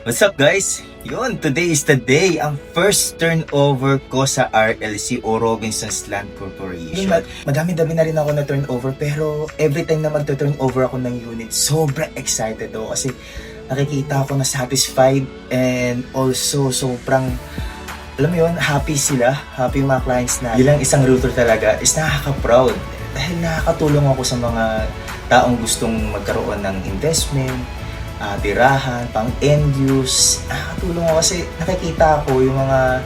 What's up guys? Yun, today is the day ang first turnover ko sa RLC o Robinsons Land Corporation. Madami-dami na rin ako na turnover pero every time na magto-turnover ako ng unit, sobrang excited ako kasi nakikita ako na satisfied and also sobrang, alam mo yun, happy sila, happy yung mga clients na bilang isang realtor talaga is nakaka-proud dahil nakakatulong ako sa mga taong gustong magkaroon ng investment, tirahan, pang end use. Nakakatulong ako kasi nakikita ko yung mga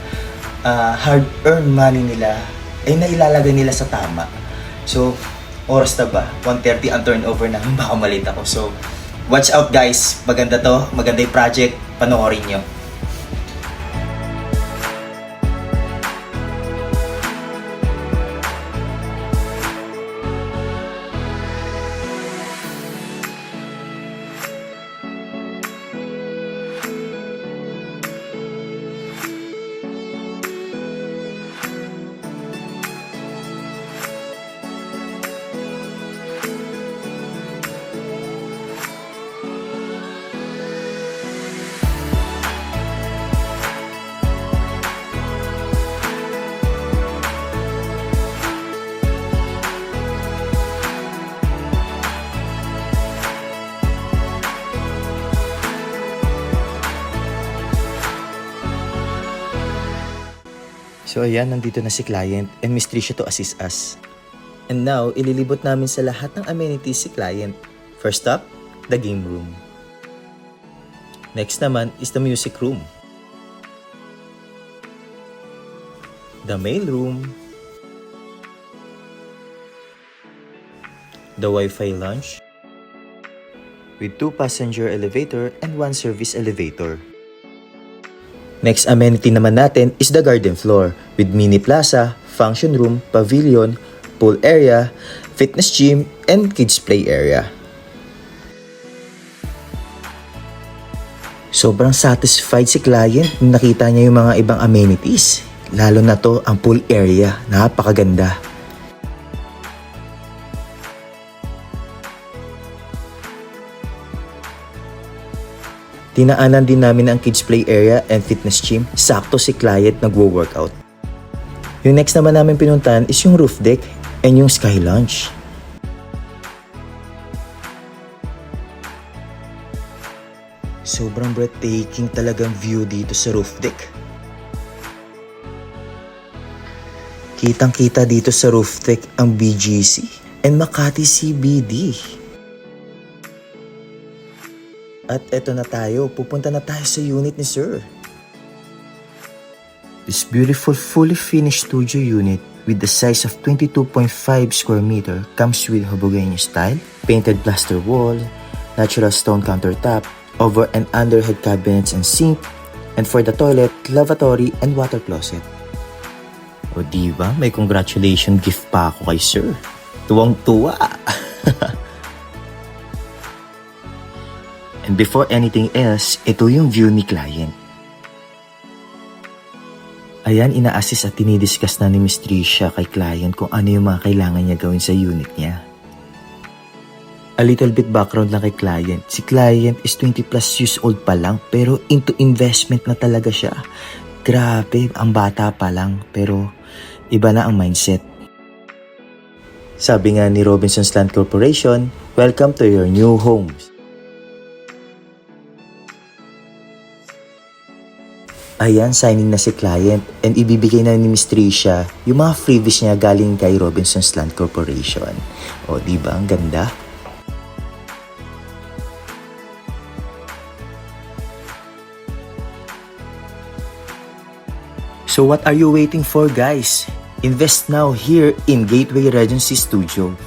hard-earned money nila ay nailalagay nila sa tama. So, oras na ba? 1:30 ang turnover na, baka malit ako. So, watch out guys. Maganda to. Maganda yung project. Panoorin nyo. So ayan, nandito na si client and Miss Tricia to assist us. And now, ililibot namin sa lahat ng amenities si client. First up, the game room. Next naman is the music room. The mail room. The Wi-Fi lounge. With 2 passenger elevator and 1 service elevator. Next amenity naman natin is the garden floor with mini plaza, function room, pavilion, pool area, fitness gym, and kids play area. Sobrang satisfied si client nung nakita niya yung mga ibang amenities. Lalo na to ang pool area, napakaganda. Tinaanan din namin ang kids play area and fitness gym. Sakto si client nagwo-workout. Yung next naman namin pinuntahan is yung roof deck and yung sky lounge. Sobrang breathtaking talagang view dito sa roof deck. Kitang-kita dito sa roof deck ang BGC and Makati CBD. At eto na tayo, pupunta na tayo sa unit ni Sir. This beautiful fully finished studio unit with the size of 22.5 square meter comes with Hobogenyo style, painted plaster wall, natural stone countertop, over and underhead cabinets and sink, and for the toilet, lavatory and water closet. O diba, may congratulation gift pa ako kay Sir. Tuwang-tuwa! And before anything else, ito yung view ni client. Ayan, ina-assist at tinidiscuss na ni Miss Tricia kay client kung ano yung mga kailangan niya gawin sa unit niya. A little bit background lang kay client. Si client is 20 plus years old pa lang pero into investment na talaga siya. Grabe, ang bata pa lang pero iba na ang mindset. Sabi nga ni Robinsons Land Corporation, welcome to your new homes. Ayan, signing na si client and ibibigay na ni Miss Tricia yung mga freebies niya galing kay Robinsons Land Corporation. O, diba? Ang ganda. So what are you waiting for guys? Invest now here in Gateway Regency Studio.